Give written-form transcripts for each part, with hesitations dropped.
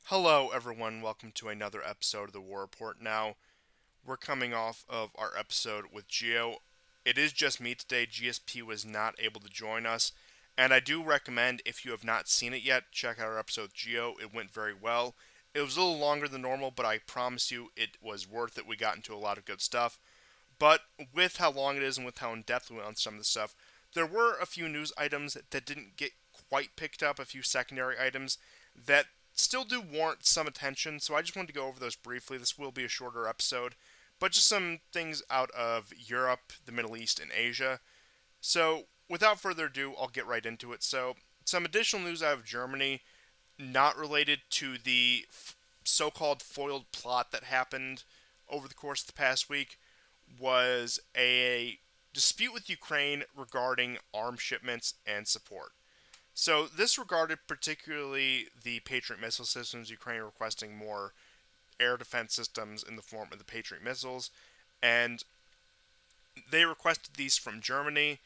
Hello, everyone. Welcome to another episode of the War Report. Now, we're coming off of our episode with Geo. It is just me today. GSP was not able to join us. And I do recommend, if you have not seen it yet, check out our episode with Geo. It went very well. It was a little longer than normal, but I promise you it was worth it. We got into a lot of good stuff. But with how long it is and with how in depth we went on some of the stuff, there were a few news items that didn't get quite picked up, a few secondary items that still do warrant some attention. So I just wanted to go over those briefly. This will be a shorter episode, but just some things out of Europe, the Middle East, and Asia. So without further ado, I'll get right into it. So, some additional news out of Germany, not related to the so called foiled plot that happened over the course of the past week, was a dispute with Ukraine regarding arms shipments and support. So this regarded particularly the Patriot missile systems, Ukraine requesting more air defense systems in the form of the Patriot missiles, and they requested these from Germany,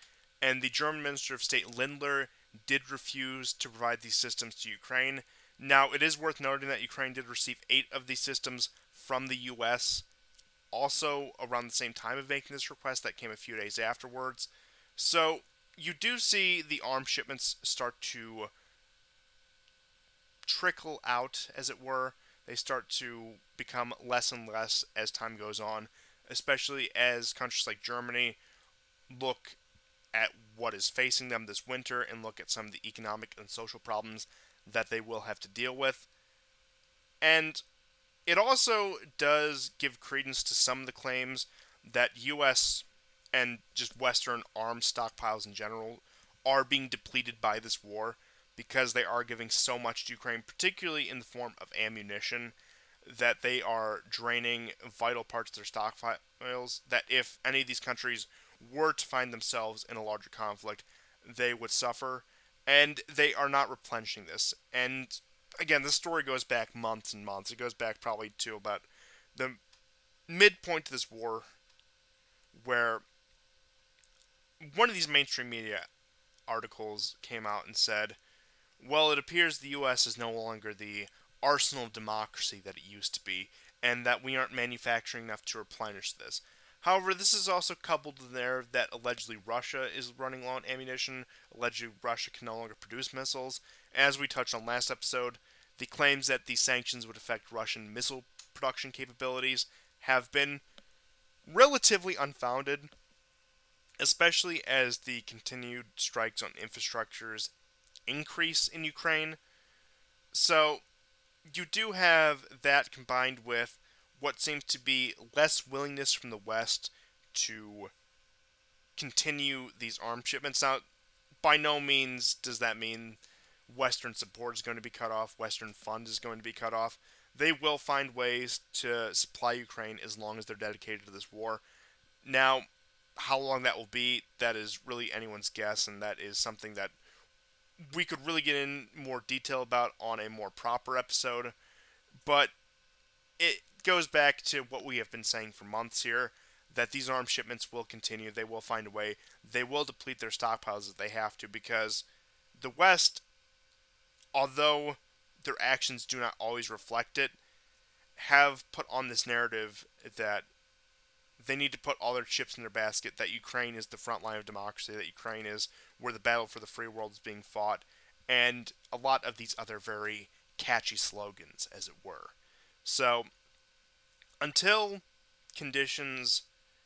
and the German Minister of State Lindner did refuse to provide these systems to Ukraine. Now, it is worth noting that Ukraine did receive 8 of these systems from the US, also around the same time of making this request. That came a few days afterwards. So, you do see the arms shipments start to trickle out, as it were. They start to become less and less as time goes on, especially as countries like Germany look at what is facing them this winter and look at some of the economic and social problems that they will have to deal with. And it also does give credence to some of the claims that U.S. and just Western arms stockpiles in general are being depleted by this war because they are giving so much to Ukraine, particularly in the form of ammunition, that they are draining vital parts of their stockpiles. That if any of these countries were to find themselves in a larger conflict, they would suffer, and they are not replenishing this. And again, this story goes back months and months. It goes back probably to about the midpoint of this war, where one of these mainstream media articles came out and said, well, it appears the U.S. is no longer the arsenal of democracy that it used to be, and that we aren't manufacturing enough to replenish this. However, this is also coupled with the narrative that allegedly Russia is running low on ammunition, allegedly Russia can no longer produce missiles. As we touched on last episode, the claims that these sanctions would affect Russian missile production capabilities have been relatively unfounded, especially as the continued strikes on infrastructures increase in Ukraine. So you do have that combined with what seems to be less willingness from the West to continue these arms shipments. Now, by no means does that mean Western support is going to be cut off, Western fund is going to be cut off. They will find ways to supply Ukraine as long as they're dedicated to this war. Now, how long that will be, that is really anyone's guess, and that is something that we could really get in more detail about on a more proper episode. But it goes back to what we have been saying for months here, that these arms shipments will continue. They will find a way. They will deplete their stockpiles if they have to, because the West, although their actions do not always reflect it, have put on this narrative that they need to put all their chips in their basket, that Ukraine is the front line of democracy, that Ukraine is where the battle for the free world is being fought, and a lot of these other very catchy slogans, as it were. So, until conditions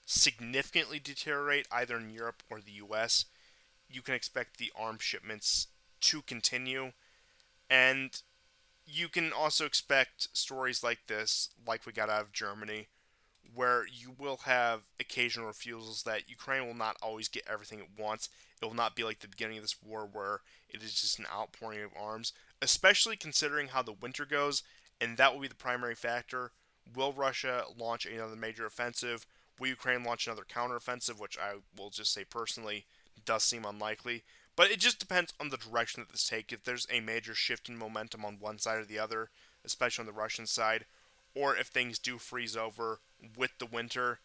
significantly deteriorate either in Europe or the US, you can expect the arms shipments to continue. And you can also expect stories like this, like we got out of Germany, where you will have occasional refusals, that Ukraine will not always get everything it wants. It will not be like the beginning of this war where it is just an outpouring of arms, especially considering how the winter goes, and that will be the primary factor. Will Russia launch another major offensive? Will Ukraine launch another counteroffensive, which I will just say personally does seem unlikely. But it just depends on the direction that this takes. If there's a major shift in momentum on one side or the other, especially on the Russian side, or if things do freeze over with the winter,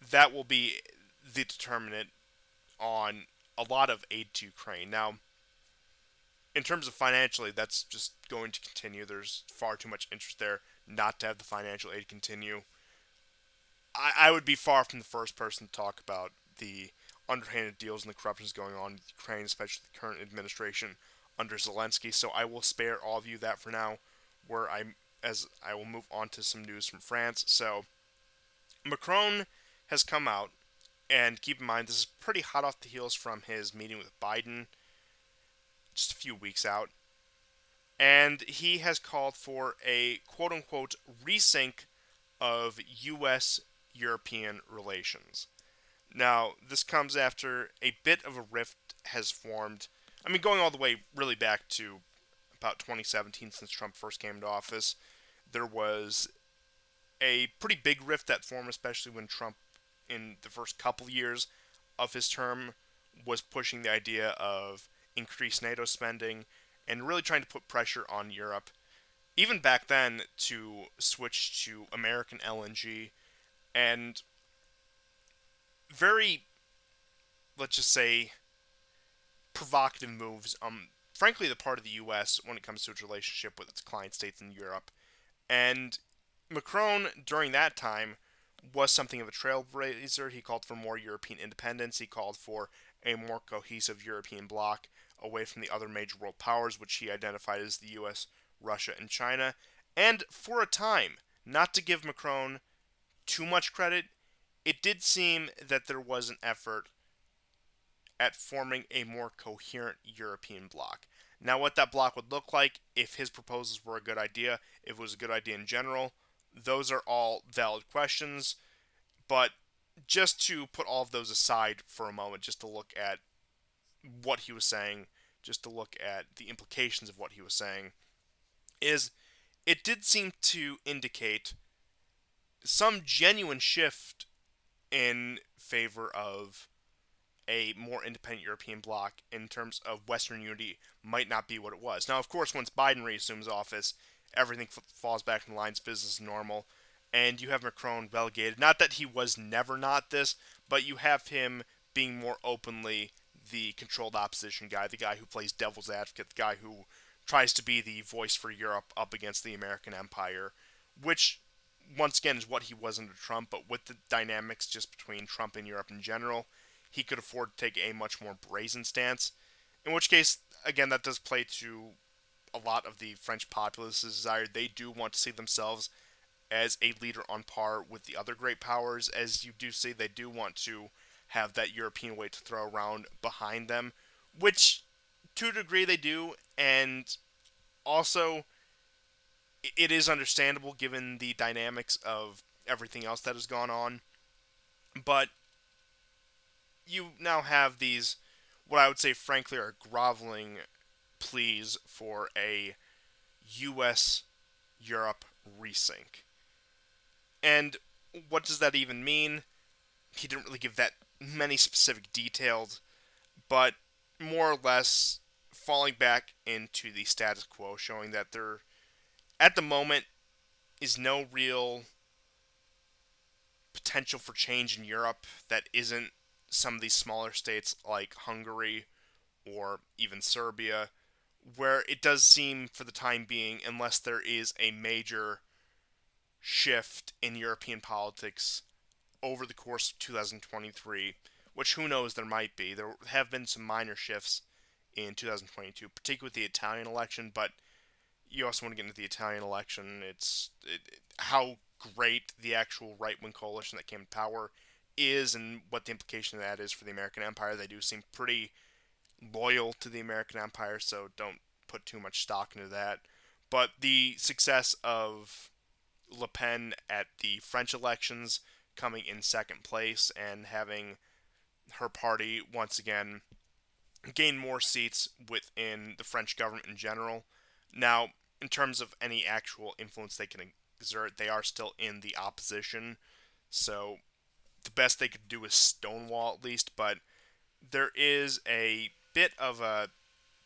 that will be the determinant on a lot of aid to Ukraine. Now, in terms of financially, that's just going to continue. There's far too much interest there not to have the financial aid continue. I would be far from the first person to talk about the underhanded deals and the corruptions going on in Ukraine, especially the current administration under Zelensky. So I will spare all of you that for now, as I will move on to some news from France. So Macron has come out, and keep in mind this is pretty hot off the heels from his meeting with Biden, just a few weeks out, and he has called for a quote unquote resync of U.S. European relations. Now, this comes after a bit of a rift has formed. I mean, going all the way really back to about 2017, since Trump first came into office, there was a pretty big rift that formed, especially when Trump, in the first couple years of his term, was pushing the idea of increased NATO spending and really trying to put pressure on Europe, even back then, to switch to American LNG, and very, let's just say, provocative moves, frankly, the part of the U.S. when it comes to its relationship with its client states in Europe. And Macron, during that time, was something of a trailblazer. He called for more European independence. He called for a more cohesive European bloc away from the other major world powers, which he identified as the U.S., Russia, and China. And for a time, not to give Macron too much credit, it did seem that there was an effort at forming a more coherent European bloc. Now, what that bloc would look like, if his proposals were a good idea, if it was a good idea in general, those are all valid questions. But just to put all of those aside for a moment, just to look at what he was saying, just to look at the implications of what he was saying, is it did seem to indicate some genuine shift in favor of a more independent European bloc in terms of Western unity might not be what it was. Now, of course, once Biden reassumes office, everything falls back in line, business as normal, and you have Macron relegated. Not that he was never not this, but you have him being more openly the controlled opposition guy, the guy who plays devil's advocate, the guy who tries to be the voice for Europe up against the American empire, which once again is what he was under Trump, but with the dynamics just between Trump and Europe in general, he could afford to take a much more brazen stance. In which case, again, that does play to a lot of the French populace's desire. They do want to see themselves as a leader on par with the other great powers. As you do see, they do want to have that European weight to throw around behind them, which to a degree they do, and also it is understandable given the dynamics of everything else that has gone on. But you now have these, what I would say frankly are groveling pleas for a U.S. Europe resync. And what does that even mean? He didn't really give that many specific details, but more or less falling back into the status quo, showing that there, at the moment, is no real potential for change in Europe that isn't some of these smaller states like Hungary or even Serbia, where it does seem, for the time being, unless there is a major shift in European politics over the course of 2023, which who knows, there might be. There have been some minor shifts in 2022, particularly with the Italian election, but you also want to get into the Italian election. How great the actual right-wing coalition that came to power is and what the implication of that is for the American empire. They do seem pretty loyal to the American empire, so don't put too much stock into that. But the success of Le Pen at the French elections, coming in second place and having her party once again gain more seats within the French government in general. Now, in terms of any actual influence they can exert, they are still in the opposition, so the best they could do is stonewall at least, but there is a bit of a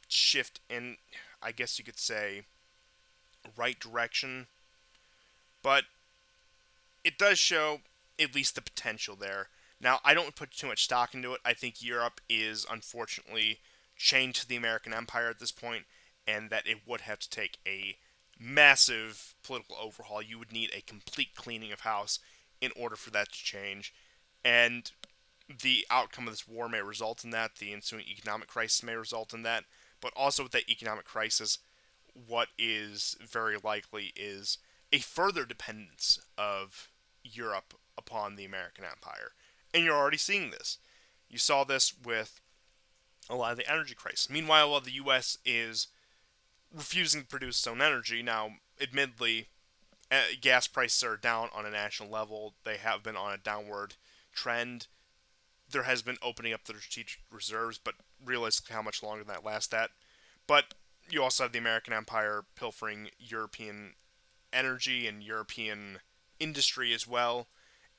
shift in, I guess you could say, right direction, but it does show at least the potential there. Now, I don't put too much stock into it. I think Europe is unfortunately chained to the American empire at this point, and that it would have to take a massive political overhaul. You would need a complete cleaning of house in order for that to change. And the outcome of this war may result in that. The ensuing economic crisis may result in that. But also with that economic crisis, what is very likely is a further dependence of Europe upon the American empire. And you're already seeing this. You saw this with a lot of the energy crisis. Meanwhile, while the U.S. is refusing to produce its own energy, now, admittedly, gas prices are down on a national level. They have been on a downward trend. There has been opening up the strategic reserves, but realistically, how much longer that lasts that. But you also have the American empire pilfering European energy and European industry as well,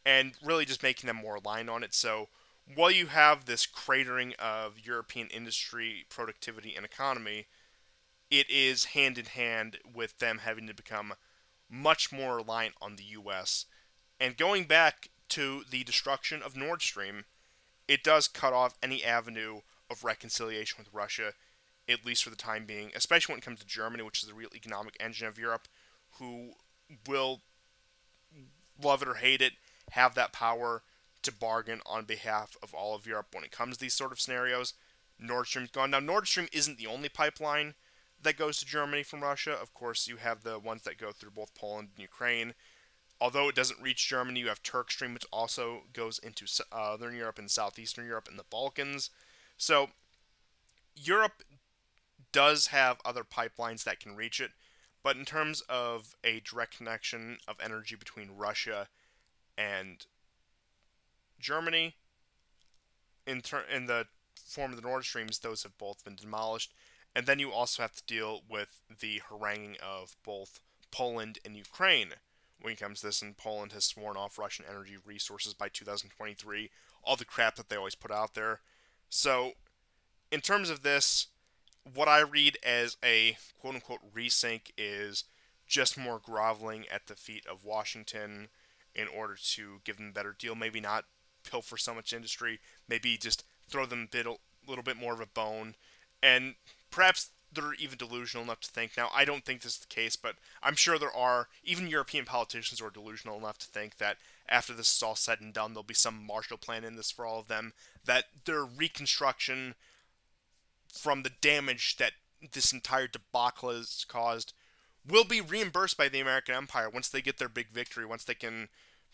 and really just making them more aligned on it. So while you have this cratering of European industry, productivity, and economy, it is hand in hand with them having to become much more reliant on the U.S. And going back to the destruction of Nord Stream, it does cut off any avenue of reconciliation with Russia, at least for the time being, especially when it comes to Germany, which is the real economic engine of Europe, who will, love it or hate it, have that power to bargain on behalf of all of Europe when it comes to these sort of scenarios. Nord Stream's gone. Now, Nord Stream isn't the only pipeline that goes to Germany from Russia. Of course, you have the ones that go through both Poland and Ukraine. Although it doesn't reach Germany, you have Turk Stream, which also goes into Southern Europe and Southeastern Europe and the Balkans. So, Europe does have other pipelines that can reach it, but in terms of a direct connection of energy between Russia and Germany, in the form of the Nord Streams, those have both been demolished. And then you also have to deal with the haranguing of both Poland and Ukraine when it comes to this. And Poland has sworn off Russian energy resources by 2023. All the crap that they always put out there. So, in terms of this, what I read as a quote unquote resync is just more groveling at the feet of Washington in order to give them a better deal. Maybe not pilfer so much industry, maybe just throw them a little bit more of a bone. And perhaps they're even delusional enough to think. Now, I don't think this is the case, but I'm sure there are even European politicians who are delusional enough to think that after this is all said and done, there'll be some Marshall Plan in this for all of them, that their reconstruction from the damage that this entire debacle has caused will be reimbursed by the American empire once they get their big victory, once they can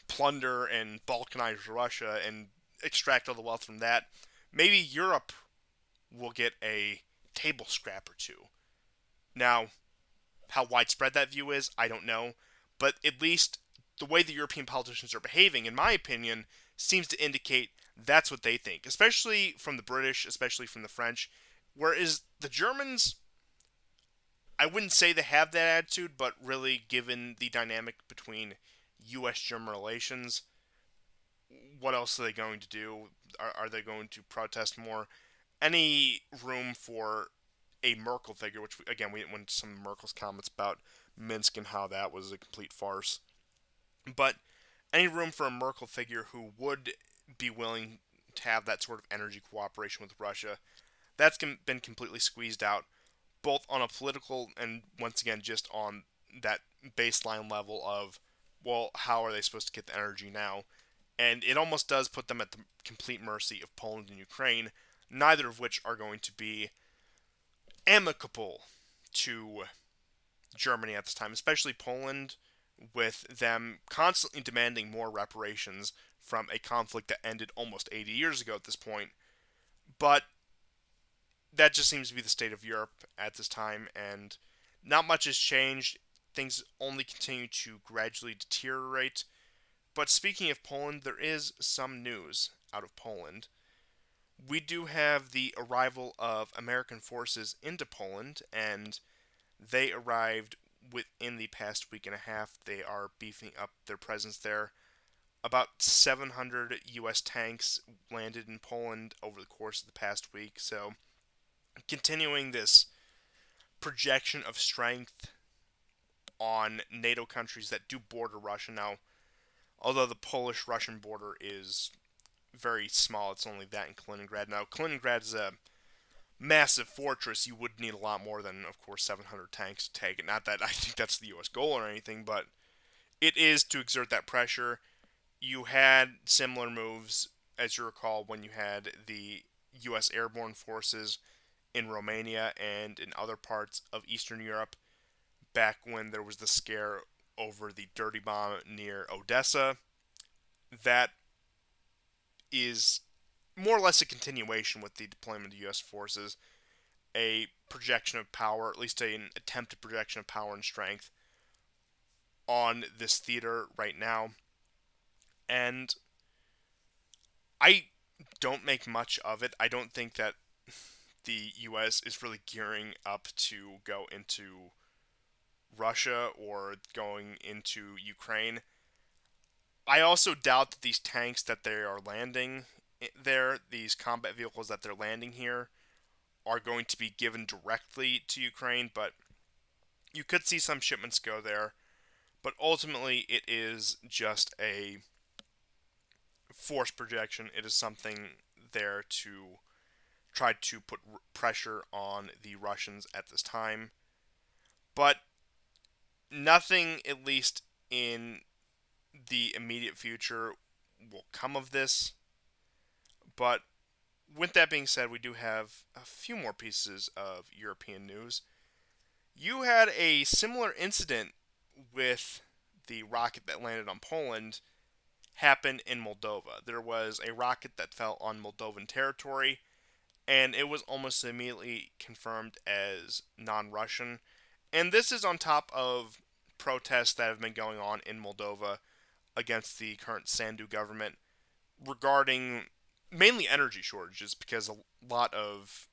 plunder and balkanize Russia and extract all the wealth from that. Maybe Europe will get a table scrap or two. Now, how widespread that view is, I don't know, but at least the way the European politicians are behaving, in my opinion, seems to indicate that's what they think, especially from the British, especially from the French. Whereas the Germans, I wouldn't say they have that attitude, but really, given the dynamic between U.S. German relations, what else are they going to do? Are they going to protest more? Any room for a Merkel figure, which, again, we went into some of Merkel's comments about Minsk and how that was a complete farce. But any room for a Merkel figure who would be willing to have that sort of energy cooperation with Russia, that's been completely squeezed out, both on a political and, once again, just on that baseline level of, well, how are they supposed to get the energy now? And it almost does put them at the complete mercy of Poland and Ukraine, neither of which are going to be amicable to Germany at this time, especially Poland, with them constantly demanding more reparations from a conflict that ended almost 80 years ago at this point. But that just seems to be the state of Europe at this time, and not much has changed. Things only continue to gradually deteriorate. But speaking of Poland, there is some news out of Poland. We do have the arrival of American forces into Poland, and they arrived within the past week and a half. They are beefing up their presence there. About 700 U.S. tanks landed in Poland over the course of the past week, so continuing this projection of strength on NATO countries that do border Russia. Now, although the Polish-Russian border is very small, it's only that in Kaliningrad. Now, Kaliningrad is a massive fortress, you would need a lot more than, of course, 700 tanks to take it. Not that I think that's the U.S. goal or anything, but it is to exert that pressure. You had similar moves, as you recall, when you had the U.S. airborne forces in Romania and in other parts of Eastern Europe back when there was the scare over the dirty bomb near Odessa. That is more or less a continuation with the deployment of U.S. forces, a projection of power, at least an attempted projection of power and strength on this theater right now. And I don't make much of it. I don't think that the U.S. is really gearing up to go into Russia or going into Ukraine. I also doubt that these tanks that they are landing there, these combat vehicles that they're landing here, are going to be given directly to Ukraine, but you could see some shipments go there. But ultimately, it is just a force projection. It is something there to try to put pressure on the Russians at this time. But nothing, at least in the immediate future, will come of this. But with that being said, we do have a few more pieces of European news. You had a similar incident with the rocket that landed on Poland happen in Moldova. There was a rocket that fell on Moldovan territory, and it was almost immediately confirmed as non Russian. And this is on top of protests that have been going on in Moldova against the current Sandu government regarding mainly energy shortages, because a lot of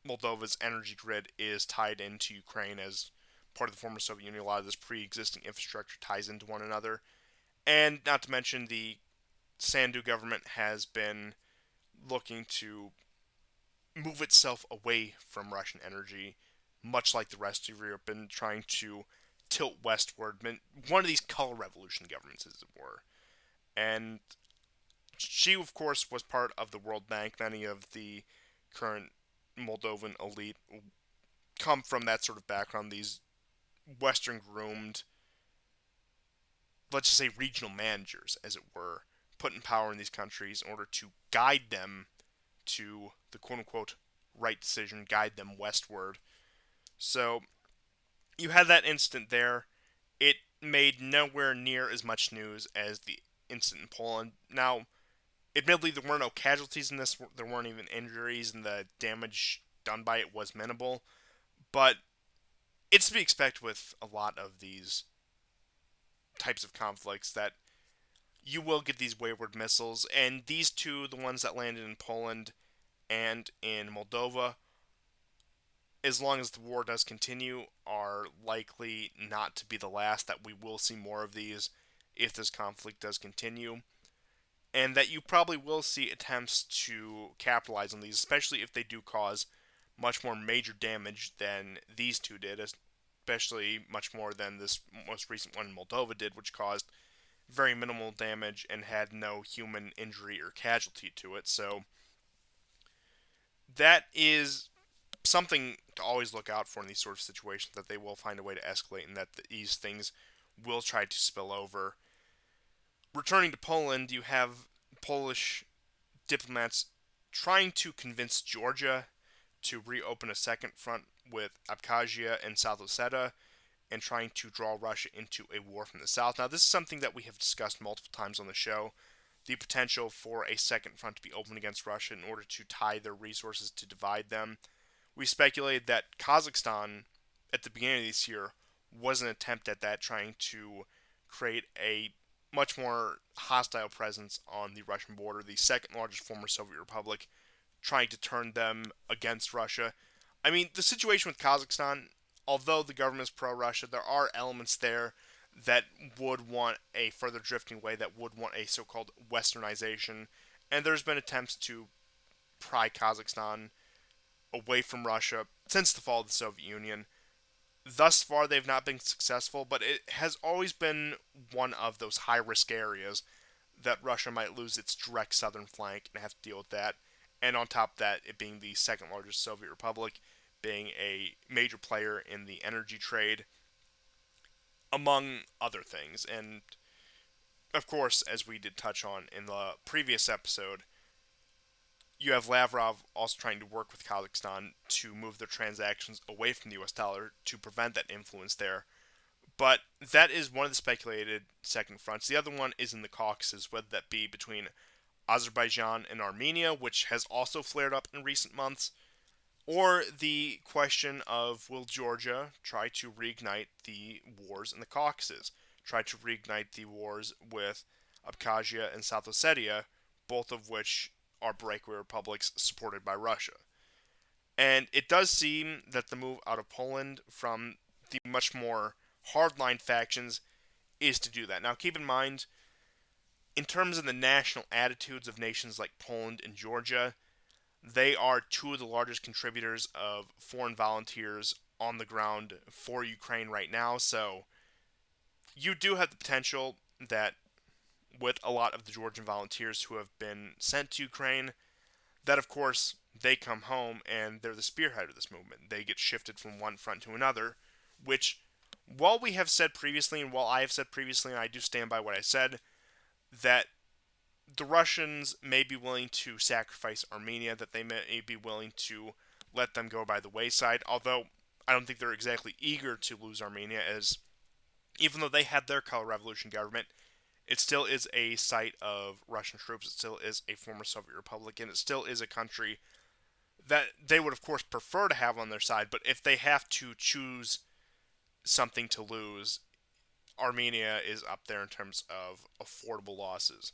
Moldova's energy grid is tied into Ukraine as part of the former Soviet Union. A lot of this pre-existing infrastructure ties into one another. And not to mention, the Sandu government has been looking to move itself away from Russian energy, much like the rest of Europe, and trying to tilt westward. One of these color revolution governments, as it were. And she, of course, was part of the World Bank. Many of the current Moldovan elite come from that sort of background. These Western groomed, let's just say regional managers, as it were, put in power in these countries in order to guide them to the quote unquote right decision, guide them westward. So you had that incident there. It made nowhere near as much news as the incident in Poland. Now, admittedly, there were no casualties in this, there weren't even injuries, and the damage done by it was minimal. But it's to be expected with a lot of these types of conflicts that you will get these wayward missiles, and these two, the ones that landed in Poland and in Moldova, as long as the war does continue, are likely not to be the last, that we will see more of these if this conflict does continue, and that you probably will see attempts to capitalize on these, especially if they do cause much more major damage than these two did, especially much more than this most recent one in Moldova did, which caused very minimal damage and had no human injury or casualty to it. So that is something to always look out for in these sort of situations, that they will find a way to escalate and that these things will try to spill over. Returning to Poland, you have Polish diplomats trying to convince Georgia to reopen a second front with Abkhazia and South Ossetia, and trying to draw Russia into a war from the south. Now, this is something that we have discussed multiple times on the show, the potential for a second front to be opened against Russia in order to tie their resources, to divide them. We speculated that Kazakhstan, at the beginning of this year, was an attempt at that, trying to create a much more hostile presence on the Russian border, the second largest former Soviet republic, trying to turn them against Russia. I mean, the situation with Kazakhstan, although the government is pro-Russia, there are elements there that would want a further drifting away, that would want a so-called westernization, and there's been attempts to pry Kazakhstan away from Russia since the fall of the Soviet Union. Thus far, they've not been successful, but it has always been one of those high-risk areas that Russia might lose its direct southern flank and have to deal with that. and on top of that, it being the second largest Soviet republic, being a major player in the energy trade, among other things. And of course, as we did touch on in the previous episode, you have Lavrov also trying to work with Kazakhstan to move their transactions away from the US dollar to prevent that influence there. But that is one of the speculated second fronts. The other one is in the Caucasus, whether that be between Azerbaijan and Armenia, which has also flared up in recent months, or the question of will Georgia try to reignite the wars in the Caucasus, try to reignite the wars with Abkhazia and South Ossetia, both of which are breakaway republics supported by Russia. And it does seem that the move out of Poland from the much more hardline factions is to do that. Now, keep in mind, in terms of the national attitudes of nations like Poland and Georgia, they are two of the largest contributors of foreign volunteers on the ground for Ukraine right now. So you do have the potential that with a lot of the Georgian volunteers who have been sent to Ukraine, that of course they come home and they're the spearhead of this movement. They get shifted from one front to another, which, while we have said previously, and while I have said previously, and I do stand by what I said, that the Russians may be willing to sacrifice Armenia, that they may be willing to let them go by the wayside, although I don't think they're exactly eager to lose Armenia, as even though they had their color revolution government, it still is a site of Russian troops, it still is a former Soviet republic, and it still is a country that they would of course prefer to have on their side, but if they have to choose something to lose, Armenia is up there in terms of affordable losses.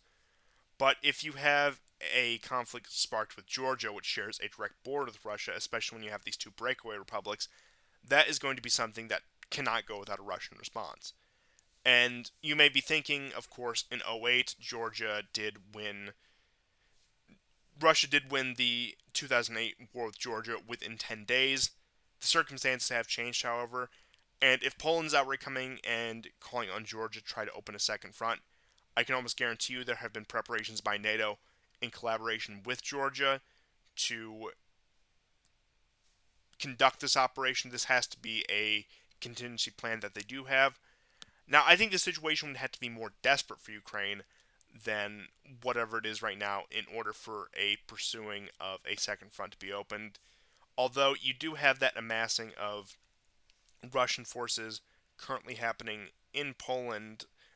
But if you have a conflict sparked with Georgia, which shares a direct border with Russia, especially when you have these two breakaway republics, that is going to be something that cannot go without a Russian response. And you may be thinking, of course, in '08, Russia did win the 2008 war with Georgia within 10 days. The circumstances have changed, however, and if Poland's outright coming and calling on Georgia to try to open a second front, I can almost guarantee you there have been preparations by NATO in collaboration with Georgia to conduct this operation. This has to be a contingency plan that they do have. Now, I think the situation would have to be more desperate for Ukraine than whatever it is right now in order for a pursuing of a second front to be opened. Although you do have that amassing of Russian forces currently happening in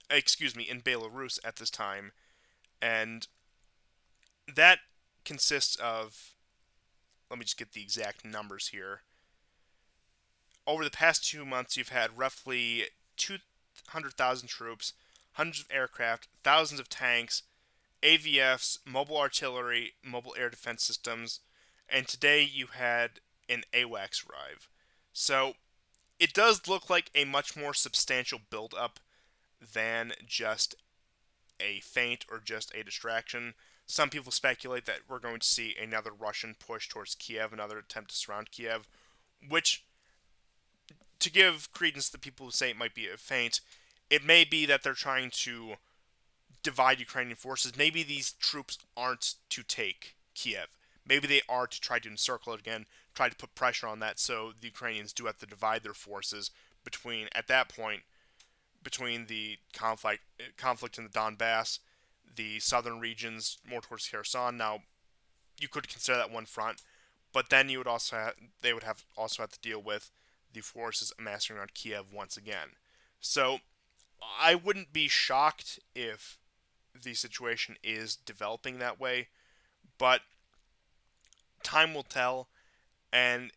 in Belarus at this time, and that consists of, let me just get the exact numbers here. Over the past 2 months, you've had roughly 200,000 troops, hundreds of aircraft, thousands of tanks, AVFs, mobile artillery, mobile air defense systems, and today you had an AWACS arrive. So it does look like a much more substantial build-up than just a feint or just a distraction. Some people speculate that we're going to see another Russian push towards Kiev, another attempt to surround Kiev, which, to give credence to the people who say it might be a feint, it may be that they're trying to divide Ukrainian forces. Maybe these troops aren't to take Kiev. Maybe they are to try to encircle it again, try to put pressure on that, so the Ukrainians do have to divide their forces at that point, between the conflict in the Donbass, the southern regions more towards Kherson. Now, you could consider that one front, but then they would have also have to deal with the forces amassing around Kiev once again. So I wouldn't be shocked if the situation is developing that way, but time will tell, and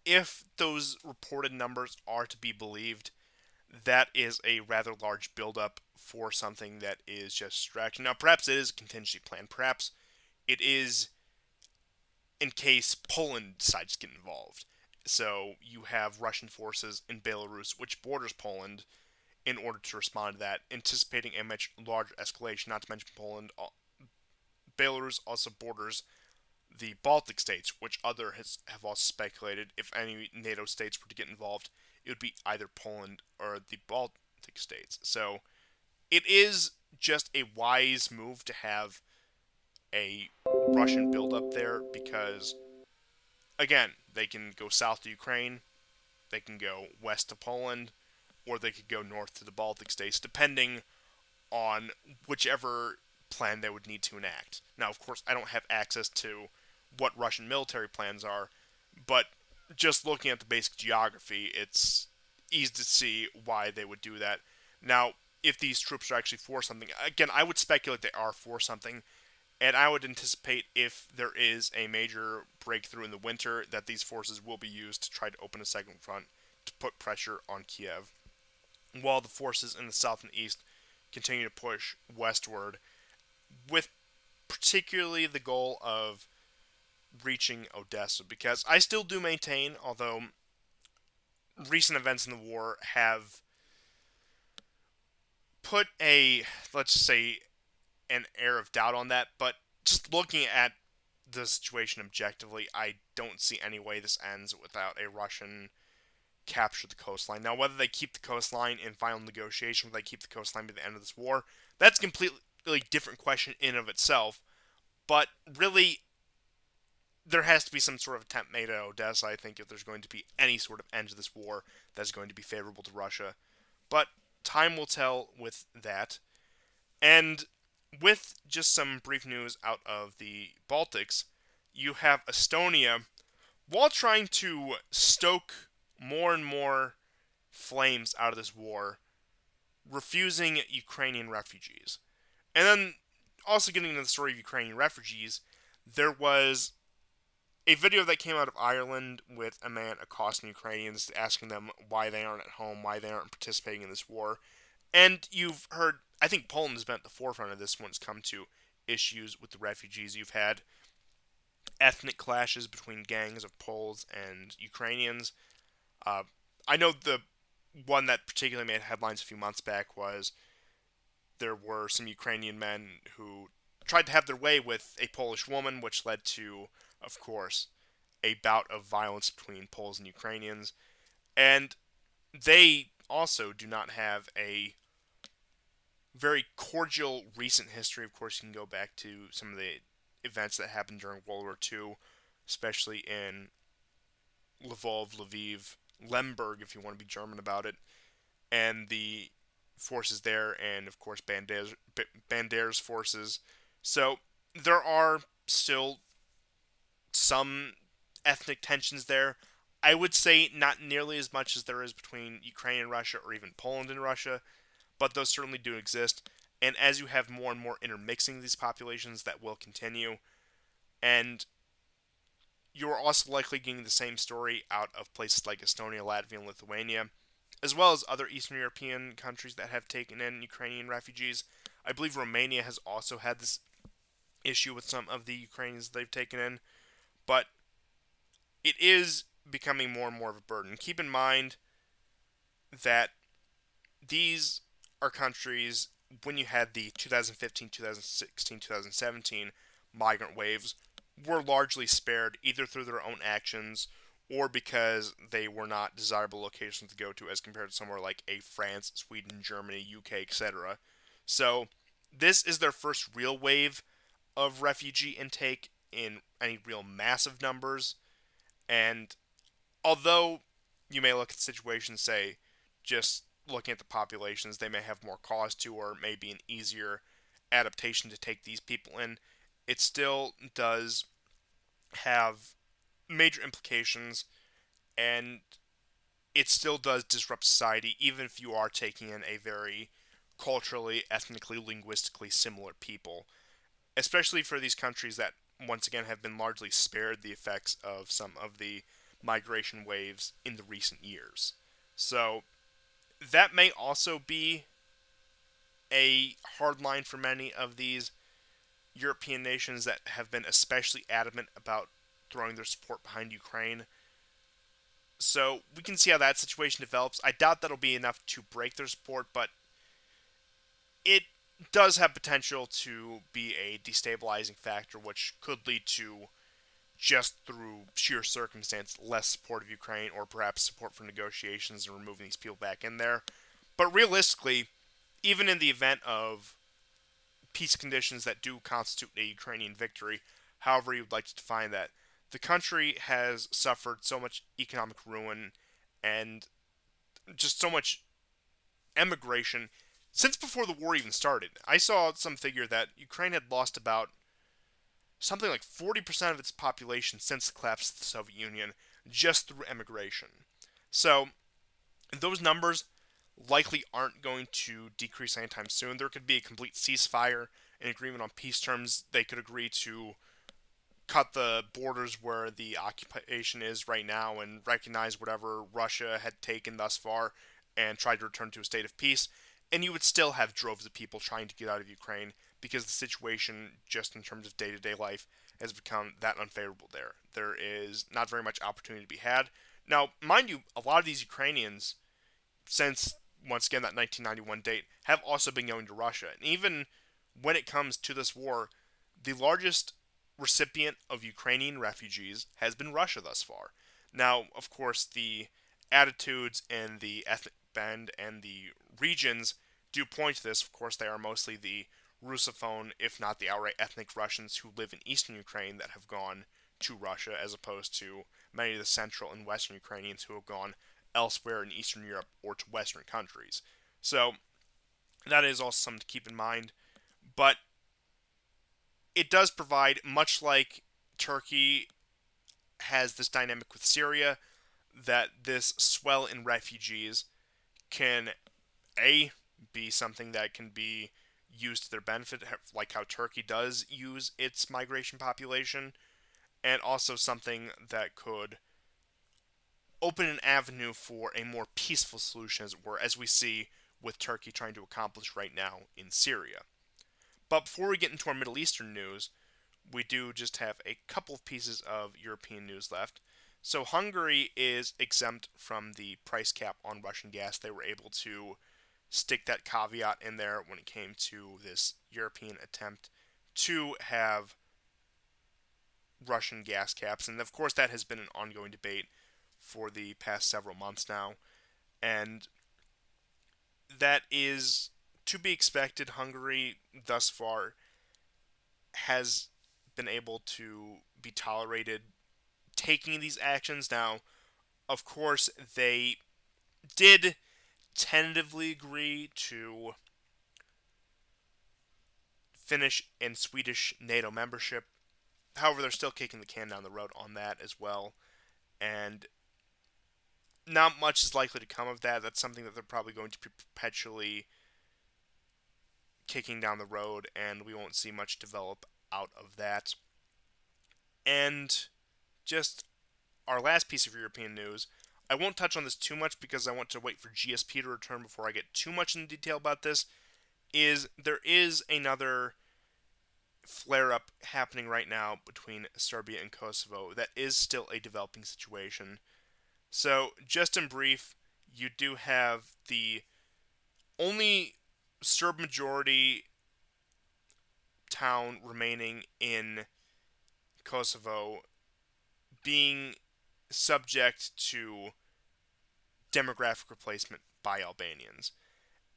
if those reported numbers are to be believed, that is a rather large buildup for something that is just distraction. Now, perhaps it is a contingency plan. Perhaps it is in case Poland decides to get involved. So you have Russian forces in Belarus, which borders Poland, in order to respond to that, anticipating a much larger escalation. Not to mention Belarus also borders the Baltic states, which others have also speculated if any NATO states were to get involved, it would be either Poland or the Baltic states. So it is just a wise move to have a Russian buildup there because, again, they can go south to Ukraine, they can go west to Poland, or they could go north to the Baltic states, depending on whichever plan they would need to enact. Now, of course, I don't have access to what Russian military plans are, but just looking at the basic geography, it's easy to see why they would do that. Now, if these troops are actually for something, again, I would speculate they are for something, and I would anticipate if there is a major breakthrough in the winter that these forces will be used to try to open a second front to put pressure on Kiev, while the forces in the south and east continue to push westward, with particularly the goal of reaching Odessa. Because I still do maintain, although recent events in the war have put a, let's say, an air of doubt on that, but just looking at the situation objectively, I don't see any way this ends without a Russian capture the coastline. Now, whether they keep the coastline in final negotiation, whether they keep the coastline by the end of this war, that's a completely different question in of itself. But really, there has to be some sort of attempt made at Odessa, I think, if there's going to be any sort of end to this war that's going to be favorable to Russia. But time will tell with that. And with just some brief news out of the Baltics, you have Estonia, while trying to stoke more and more flames out of this war, refusing Ukrainian refugees. And then, also getting into the story of Ukrainian refugees, there was a video that came out of Ireland with a man accosting Ukrainians, asking them why they aren't at home, why they aren't participating in this war. And you've heard, I think Poland has been at the forefront of this when it's come to issues with the refugees. You've had ethnic clashes between gangs of Poles and Ukrainians. Uh, I know the one that particularly made headlines a few months back was there were some Ukrainian men who tried to have their way with a Polish woman, which led to, of course, a bout of violence between Poles and Ukrainians. And they also do not have a very cordial recent history. Of course, you can go back to some of the events that happened during World War II, especially in Lvov, Lviv, Lemberg, if you want to be German about it, and the forces there, and of course Bander's forces. So there are still some ethnic tensions there. I would say not nearly as much as there is between Ukraine and Russia, or even Poland and Russia, but those certainly do exist. And as you have more and more intermixing of these populations, that will continue. And you're also likely getting the same story out of places like Estonia, Latvia, and Lithuania, as well as other Eastern European countries that have taken in Ukrainian refugees. I believe Romania has also had this issue with some of the Ukrainians they've taken in, but it is becoming more and more of a burden. Keep in mind that these are countries, when you had the 2015, 2016, 2017 migrant waves, were largely spared either through their own actions or because they were not desirable locations to go to as compared to somewhere like a France, Sweden, Germany, UK, etc. So this is their first real wave of refugee intake in any real massive numbers. And although you may look at the situation and say, just looking at the populations, they may have more cause to, or may be an easier adaptation to take these people in, it still does have major implications, and it still does disrupt society, even if you are taking in a very culturally, ethnically, linguistically similar people, especially for these countries that, once again, have been largely spared the effects of some of the migration waves in the recent years. So, that may also be a hard line for many of these European nations that have been especially adamant about throwing their support behind Ukraine. So we can see how that situation develops. I doubt that'll be enough to break their support, but it does have potential to be a destabilizing factor, which could lead to, just through sheer circumstance, less support of Ukraine, or perhaps support for negotiations and removing these people back in there. But realistically, even in the event of peace conditions that do constitute a Ukrainian victory, however you'd like to define that. The country has suffered so much economic ruin and just so much emigration since before the war even started. I saw some figure that Ukraine had lost about something like 40% of its population since the collapse of the Soviet Union just through emigration. So, those numbers likely aren't going to decrease anytime soon. There could be a complete ceasefire, an agreement on peace terms. They could agree to cut the borders where the occupation is right now and recognize whatever Russia had taken thus far and try to return to a state of peace. And you would still have droves of people trying to get out of Ukraine because the situation, just in terms of day to day life, has become that unfavorable there. There is not very much opportunity to be had. Now, mind you, a lot of these Ukrainians, since once again that 1991 date, have also been going to Russia. And even when it comes to this war, the largest recipient of Ukrainian refugees has been Russia thus far. Now, of course, the attitudes and the ethnic bend and the regions do point to this. Of course, they are mostly the Russophone, if not the outright ethnic Russians who live in eastern Ukraine that have gone to Russia, as opposed to many of the central and western Ukrainians who have gone elsewhere in Eastern Europe or to Western countries. So, that is also something to keep in mind. But it does provide, much like Turkey has this dynamic with Syria, that this swell in refugees can A, be something that can be used to their benefit, like how Turkey does use its migration population, and also something that could open an avenue for a more peaceful solution, as it were, as we see with Turkey trying to accomplish right now in Syria. But before we get into our Middle Eastern news, we do just have a couple of pieces of European news left. So Hungary is exempt from the price cap on Russian gas. They were able to stick that caveat in there when it came to this European attempt to have Russian gas caps. And of course, that has been an ongoing debate for the past several months now. And that is to be expected. Hungary, thus far, has been able to be tolerated taking these actions. Now, of course, they did tentatively agree to Finnish and Swedish NATO membership. However, they're still kicking the can down the road on that as well. And not much is likely to come of that. That's something that they're probably going to be perpetually kicking down the road, and we won't see much develop out of that. And just our last piece of European news. I won't touch on this too much because I want to wait for GSP to return before I get too much into detail about this. There is another flare-up happening right now between Serbia and Kosovo that is still a developing situation. So, just in brief, you do have the only Serb majority town remaining in Kosovo being subject to demographic replacement by Albanians.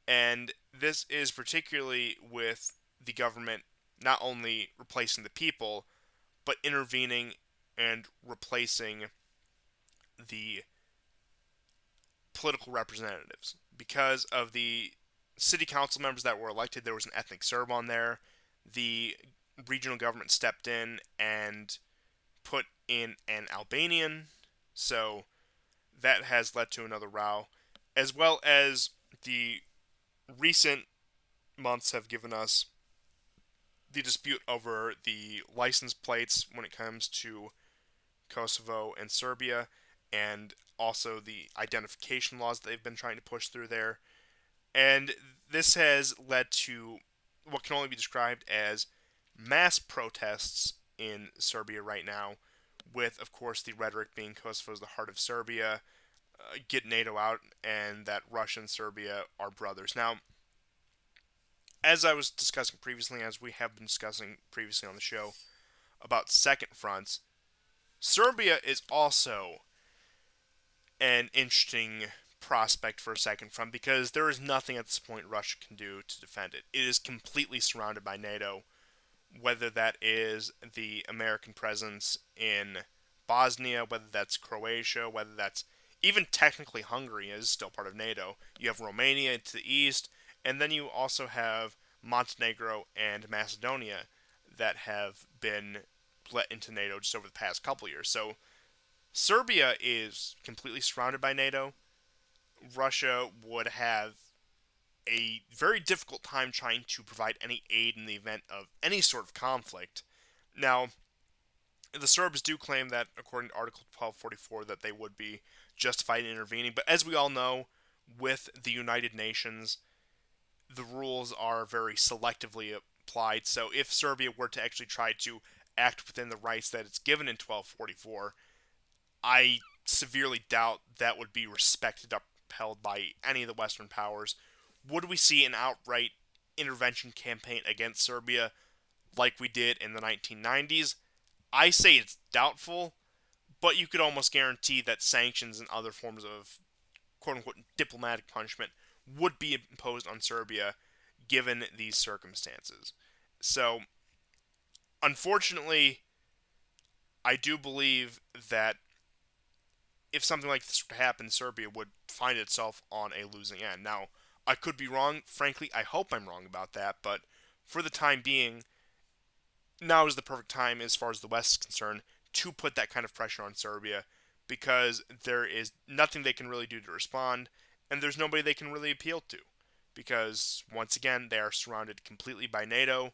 And this is particularly with the government not only replacing the people, but intervening and replacing the political representatives. Because of the city council members that were elected, there was an ethnic Serb on there. The regional government stepped in and put in an Albanian, so that has led to another row, as well as the recent months have given us the dispute over the license plates when it comes to Kosovo and Serbia, and also the identification laws that they've been trying to push through there. And this has led to what can only be described as mass protests in Serbia right now, with, of course, the rhetoric being Kosovo is the heart of Serbia, get NATO out, and that Russia and Serbia are brothers. Now, as I was discussing previously, as we have been discussing previously on the show, about second fronts, Serbia is also an interesting prospect for a second front because there is nothing at this point Russia can do to defend it. It is completely surrounded by NATO, whether that is the American presence in Bosnia, whether that's Croatia, whether that's even technically Hungary is still part of NATO. You have Romania to the east, and then you also have Montenegro and Macedonia that have been let into NATO just over the past couple years. So Serbia is completely surrounded by NATO. Russia would have a very difficult time trying to provide any aid in the event of any sort of conflict. Now, the Serbs do claim that, according to Article 1244, that they would be justified in intervening. But as we all know, with the United Nations, the rules are very selectively applied. So if Serbia were to actually try to act within the rights that it's given in 1244, I severely doubt that would be respected, upheld by any of the Western powers. Would we see an outright intervention campaign against Serbia like we did in the 1990s? I say it's doubtful, but you could almost guarantee that sanctions and other forms of quote unquote diplomatic punishment would be imposed on Serbia given these circumstances. So, unfortunately, I do believe that if something like this would happen, Serbia would find itself on a losing end. Now, I could be wrong. Frankly, I hope I'm wrong about that, but for the time being, now is the perfect time, as far as the West is concerned, to put that kind of pressure on Serbia because there is nothing they can really do to respond, and there's nobody they can really appeal to because, once again, they are surrounded completely by NATO.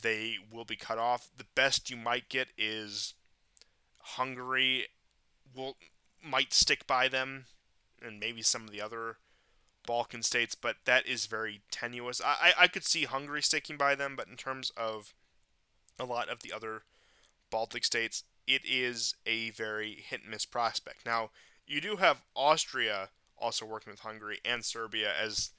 They will be cut off. The best you might get is Hungary will might stick by them, and maybe some of the other Balkan states, but that is very tenuous. I could see Hungary sticking by them, but in terms of a lot of the other Baltic states, it is a very hit and miss prospect. Now, you do have Austria also working with Hungary and Serbia as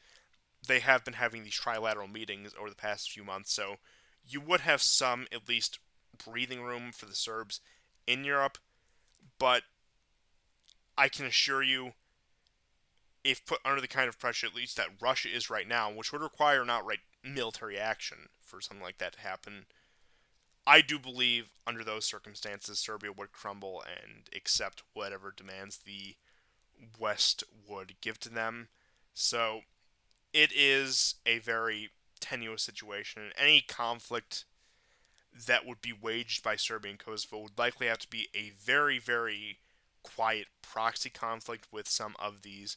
they have been having these trilateral meetings over the past few months, so you would have some, at least, breathing room for the Serbs in Europe, but I can assure you, if put under the kind of pressure, at least that Russia is right now, which would require an outright military action for something like that to happen, I do believe under those circumstances Serbia would crumble and accept whatever demands the West would give to them. So it is a very tenuous situation. Any conflict that would be waged by Serbia and Kosovo would likely have to be a very, very quiet proxy conflict with some of these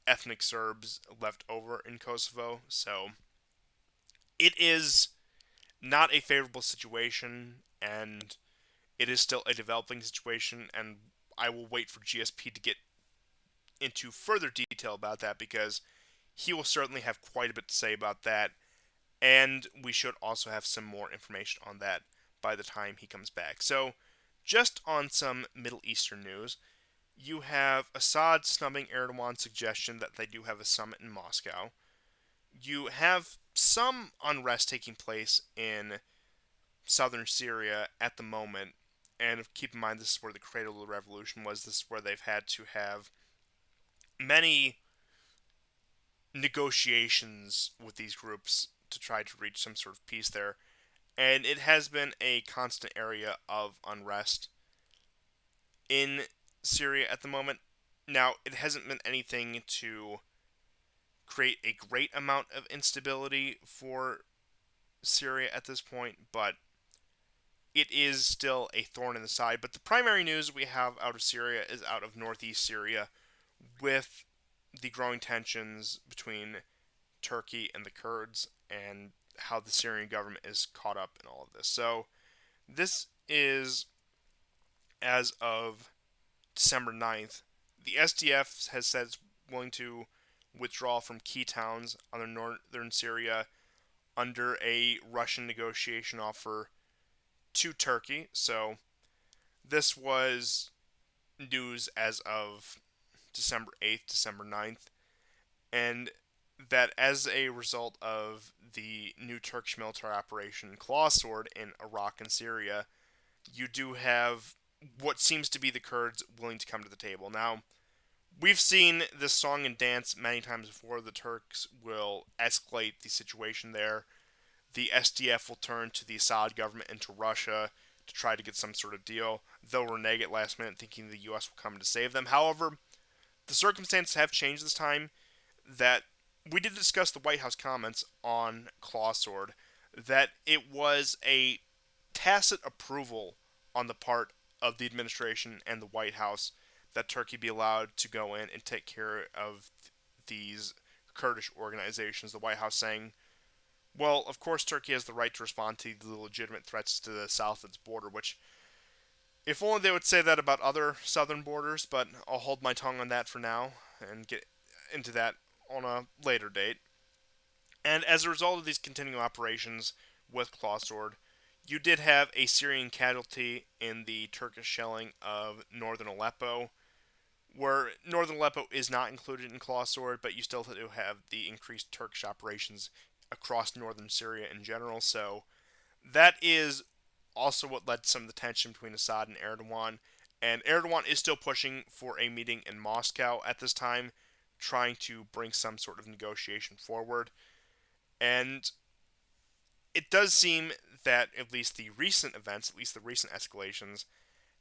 ethnic Serbs left over in Kosovo. So it is not a favorable situation, and it is still a developing situation. And I will wait for GSP to get into further detail about that because he will certainly have quite a bit to say about that. And we should also have some more information on that by the time he comes back. So, just on some Middle Eastern news, you have Assad snubbing Erdogan's suggestion that they do have a summit in Moscow. You have some unrest taking place in southern Syria at the moment. And keep in mind, this is where the cradle of the revolution was. This is where they've had to have many negotiations with these groups to try to reach some sort of peace there. And it has been a constant area of unrest in Syria at the moment. Now, it hasn't been anything to create a great amount of instability for Syria at this point, but it is still a thorn in the side. But the primary news we have out of Syria is out of northeast Syria with the growing tensions between Turkey and the Kurds and how the Syrian government is caught up in all of this. So, this is as of December 9th. The SDF has said it's willing to withdraw from key towns on northern Syria under a Russian negotiation offer to Turkey. So, this was news as of December 8th, December 9th, and that as a result of the new Turkish military operation Claw Sword in Iraq and Syria, you do have what seems to be the Kurds willing to come to the table. Now, we've seen this song and dance many times before. The Turks will escalate the situation there. the SDF will turn to the Assad government and to Russia to try to get some sort of deal. They'll renege at last minute, thinking the U.S. will come to save them. However, the circumstances have changed this time. That we did discuss the White House comments on Clawsword, that it was a tacit approval on the part of the administration and the White House that Turkey be allowed to go in and take care of these Kurdish organizations. The White House saying, well, of course, Turkey has the right to respond to the legitimate threats to the south of its border, which, if only they would say that about other southern borders, but I'll hold my tongue on that for now and get into that on a later date. And as a result of these continuing operations with Clawsword, you did have a Syrian casualty in the Turkish shelling of northern Aleppo, where northern Aleppo is not included in Clawsword, but you still do have the increased Turkish operations across northern Syria in general. So that is also what led to some of the tension between Assad and Erdogan. And Erdogan is still pushing for a meeting in Moscow at this time, trying to bring some sort of negotiation forward. And it does seem that at least the recent events, at least the recent escalations,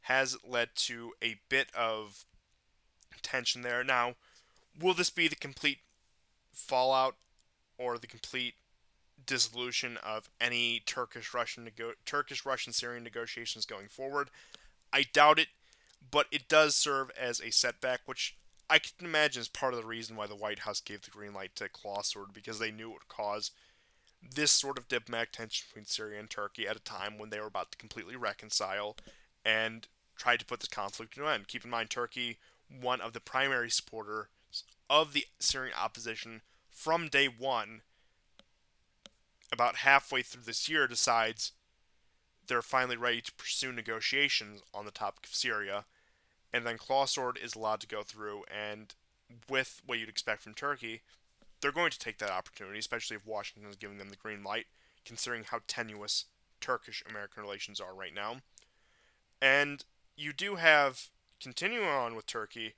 has led to a bit of tension there. Now, will this be the complete fallout or the complete dissolution of any Turkish Russian Syrian negotiations going forward? I doubt it, but it does serve as a setback, which I can imagine is part of the reason why the White House gave the green light to Clawsword, because they knew it would cause this sort of diplomatic tension between Syria and Turkey at a time when they were about to completely reconcile and tried to put this conflict to an end. Keep in mind, Turkey, one of the primary supporters of the Syrian opposition from day one, about halfway through this year, decides they're finally ready to pursue negotiations on the topic of Syria, and then Clawsword is allowed to go through, and with what you'd expect from Turkey, they're going to take that opportunity, especially if Washington is giving them the green light, considering how tenuous Turkish-American relations are right now. And you do have, continuing on with Turkey,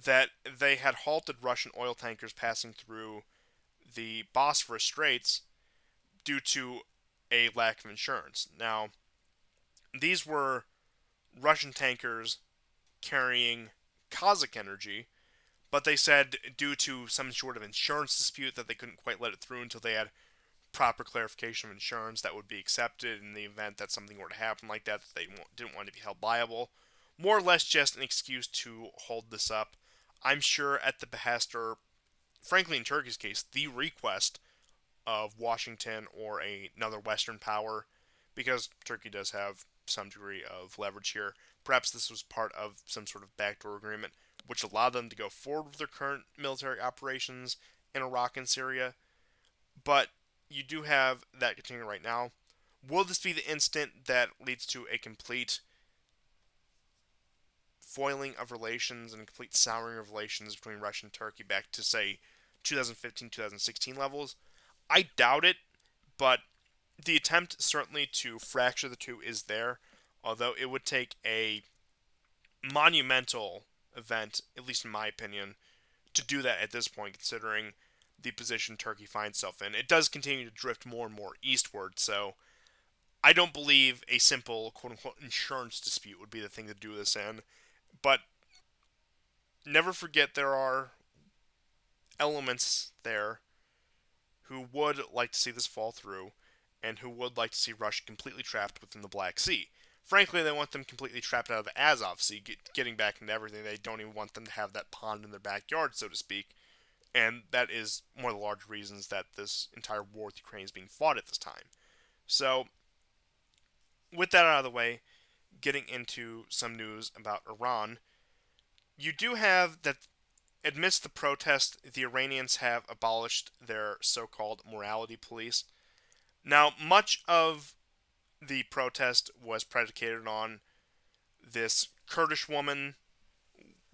that they had halted Russian oil tankers passing through the Bosphorus Straits due to a lack of insurance. Now, these were Russian tankers carrying Kazakh energy, but they said due to some sort of insurance dispute that they couldn't quite let it through until they had proper clarification of insurance that would be accepted in the event that something were to happen like that, that they didn't want to be held liable. More or less just an excuse to hold this up. I'm sure at the behest, or frankly in Turkey's case, the request of Washington or another Western power, because Turkey does have some degree of leverage here. Perhaps this was part of some sort of backdoor agreement which allowed them to go forward with their current military operations in Iraq and Syria. But you do have that continuing right now. Will this be the instant that leads to a complete foiling of relations and complete souring of relations between Russia and Turkey back to, say, 2015-2016 levels? I doubt it, but the attempt certainly to fracture the two is there, although it would take a monumental event, at least in my opinion, to do that at this point, considering the position Turkey finds itself in. It does continue to drift more and more eastward, so I don't believe a simple quote-unquote insurance dispute would be the thing to do this in. But never forget there are elements there who would like to see this fall through, and who would like to see Russia completely trapped within the Black Sea. Frankly, they want them completely trapped out of the Azov Sea, getting back into everything. They don't even want them to have that pond in their backyard, so to speak. And that is one of the large reasons that this entire war with Ukraine is being fought at this time. So, with that out of the way, getting into some news about Iran, you do have that amidst the protest, the Iranians have abolished their so-called morality police. Now, much of the protest was predicated on this Kurdish woman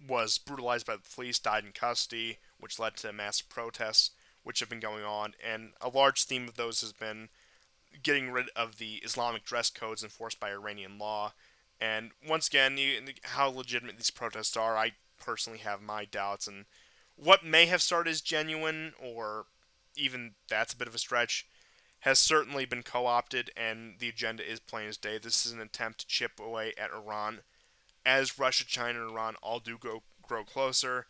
was brutalized by the police, died in custody, which led to massive protests, which have been going on, and a large theme of those has been getting rid of the Islamic dress codes enforced by Iranian law. And once again, how legitimate these protests are, I personally have my doubts, and what may have started as genuine, or even that's a bit of a stretch, has certainly been co-opted, and the agenda is plain as day. This is an attempt to chip away at Iran as Russia, China, and Iran all do grow closer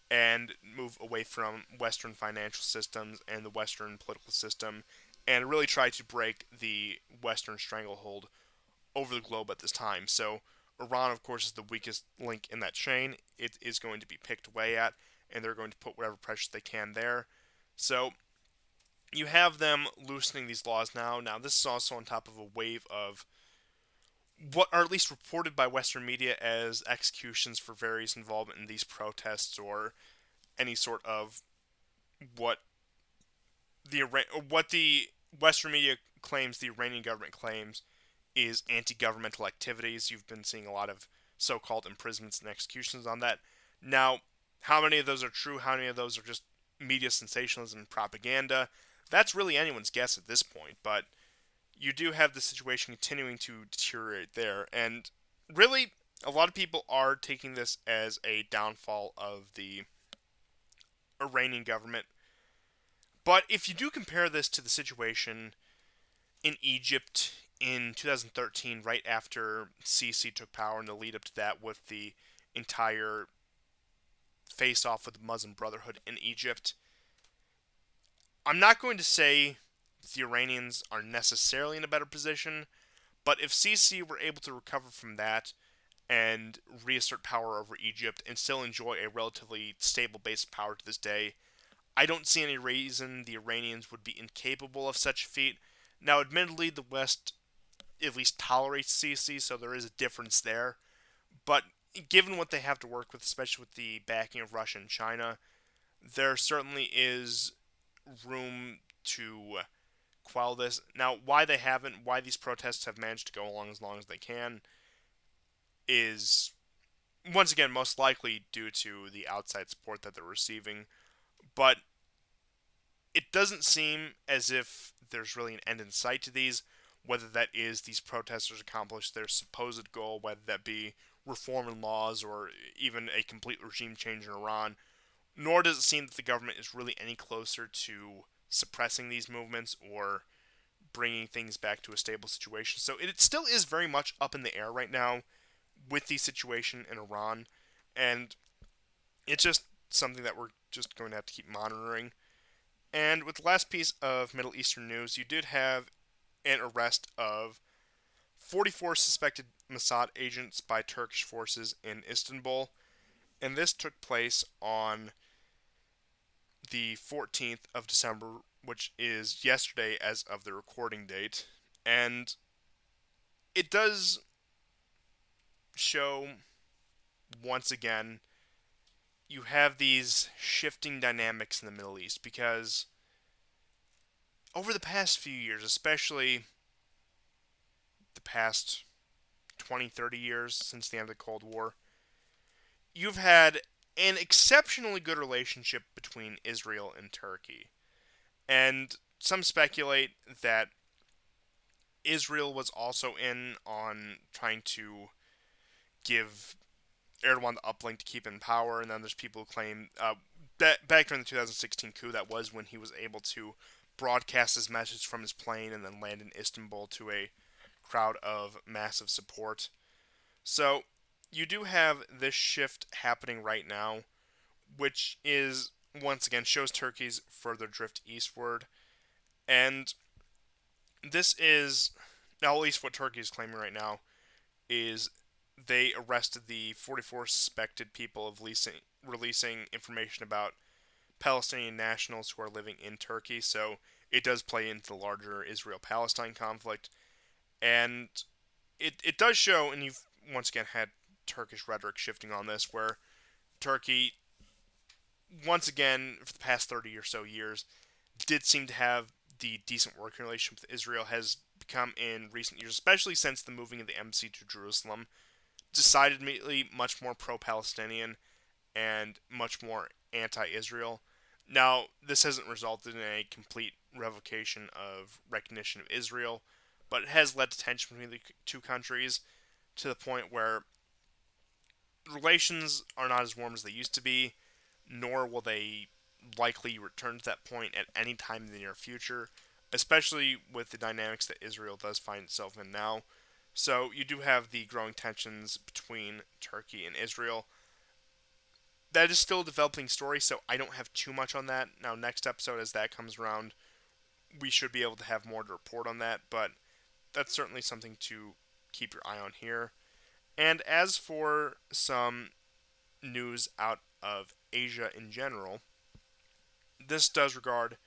and move away from Western financial systems and the Western political system, and really try to break the Western stranglehold over the globe at this time. So Iran, of course, is the weakest link in that chain. It is going to be picked away at, and they're going to put whatever pressure they can there. So you have them loosening these laws now. Now, this is also on top of a wave of what are at least reported by Western media as executions for various involvement in these protests or any sort of what what the Western media claims the Iranian government claims is anti-governmental activities. You've been seeing a lot of so-called imprisonments and executions on that. Now, how many of those are true? How many of those are just media sensationalism and propaganda? That's really anyone's guess at this point, but you do have the situation continuing to deteriorate there. And really, a lot of people are taking this as a downfall of the Iranian government. But if you do compare this to the situation in Egypt in 2013, right after Sisi took power, and the lead up to that with the entire face off with the Muslim Brotherhood in Egypt, I'm not going to say the Iranians are necessarily in a better position, but if Sisi were able to recover from that and reassert power over Egypt and still enjoy a relatively stable base of power to this day, I don't see any reason the Iranians would be incapable of such a feat. Now, admittedly, the West at least tolerates Sisi, so there is a difference there. But given what they have to work with, especially with the backing of Russia and China, there certainly is room to quell this. Now, why they haven't, why these protests have managed to go along as long as they can, is once again most likely due to the outside support that they're receiving. But it doesn't seem as if there's really an end in sight to these, whether that is these protesters accomplish their supposed goal, whether that be reform in laws or even a complete regime change in Iran, nor does it seem that the government is really any closer to suppressing these movements or bringing things back to a stable situation. So it still is very much up in the air right now with the situation in Iran, and it's just something that we're just going to have to keep monitoring. And with the last piece of Middle Eastern news, you did have an arrest of 44 suspected Mossad agents by Turkish forces in Istanbul, and this took place on the 14th of December, which is yesterday as of the recording date. And it does show, once again, you have these shifting dynamics in the Middle East because over the past few years, especially the past 20, 30 years since the end of the Cold War, you've had an exceptionally good relationship between Israel and Turkey. And some speculate that Israel was also in on trying to give Erdogan the uplink to keep in power, and then there's people who claim that back during the 2016 coup, that was when he was able to broadcast his message from his plane and then land in Istanbul to a crowd of massive support. So you do have this shift happening right now, which is once again shows Turkey's further drift eastward, and this is now at least what Turkey is claiming right now is they arrested the 44 suspected people of releasing information about Palestinian nationals who are living in Turkey. So it does play into the larger Israel-Palestine conflict, and it does show, and you've once again had Turkish rhetoric shifting on this, where Turkey, once again, for the past 30 or so years, did seem to have the decent working relationship with Israel, has become in recent years, especially since the moving of the embassy to Jerusalem, decidedly much more pro-Palestinian and much more anti-Israel. Now, this hasn't resulted in a complete revocation of recognition of Israel, but it has led to tension between the two countries to the point where relations are not as warm as they used to be, nor will they likely return to that point at any time in the near future. especially with the dynamics that Israel does find itself in now. So you do have the growing tensions between Turkey and Israel. That is still a developing story, so I don't have too much on that. Now, next episode, as that comes around, we should be able to have more to report on that, but that's certainly something to keep your eye on here. And as for some news out of Asia in general, this does regard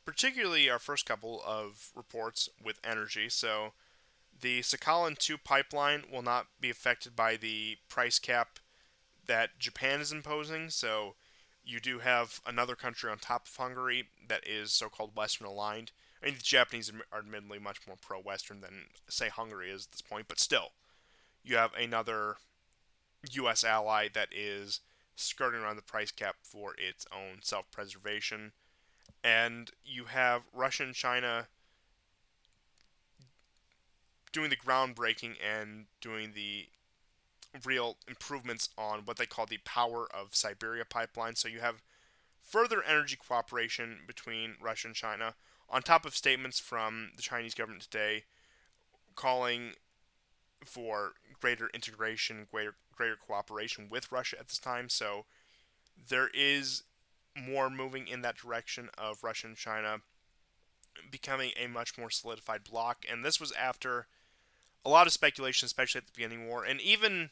particularly our first couple of reports with energy. So, the Sakhalin 2 pipeline will not be affected by the price cap that Japan is imposing. So, you do have another country on top of Hungary that is so called Western aligned. I mean, the Japanese are admittedly much more pro Western than, say, Hungary is at this point, but still, you have another U.S. ally that is skirting around the price cap for its own self preservation. And you have Russia and China doing the groundbreaking and doing the real improvements on what they call the Power of Siberia pipeline. So you have further energy cooperation between Russia and China, on top of statements from the Chinese government today calling for greater integration, greater cooperation with Russia at this time. So there is more moving in that direction of Russia and China becoming a much more solidified bloc. And this was after a lot of speculation, especially at the beginning of the war, and even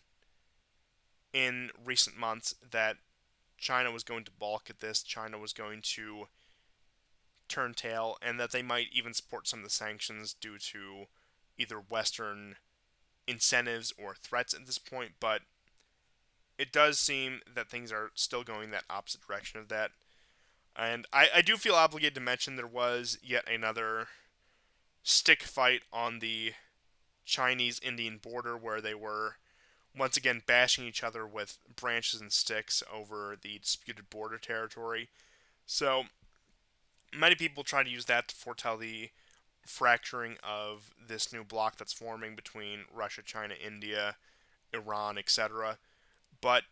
in recent months, that China was going to balk at this, China was going to turn tail, and that they might even support some of the sanctions due to either Western incentives or threats at this point. But it does seem that things are still going that opposite direction of that. And I do feel obligated to mention there was yet another stick fight on the Chinese-Indian border where they were once again bashing each other with branches and sticks over the disputed border territory. So many people try to use that to foretell the fracturing of this new bloc that's forming between Russia, China, India, Iran, etc. But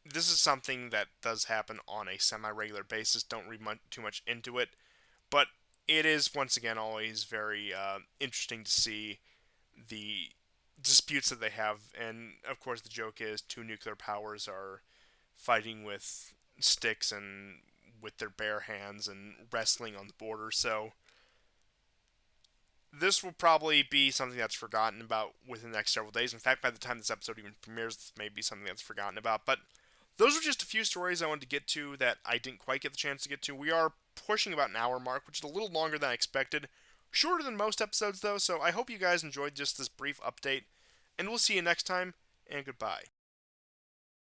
this is something that does happen on a semi-regular basis. Don't read too much into it, but it is once again always very interesting to see the disputes that they have. And of course, the joke is two nuclear powers are fighting with sticks and with their bare hands and wrestling on the border. So this will probably be something that's forgotten about within the next several days. In fact, by the time this episode even premieres, this may be something that's forgotten about. But those are just a few stories I wanted to get to that I didn't quite get the chance to get to. We are pushing about an hour mark, which is a little longer than I expected. Shorter than most episodes, though, so I hope you guys enjoyed just this brief update. And we'll see you next time, and goodbye.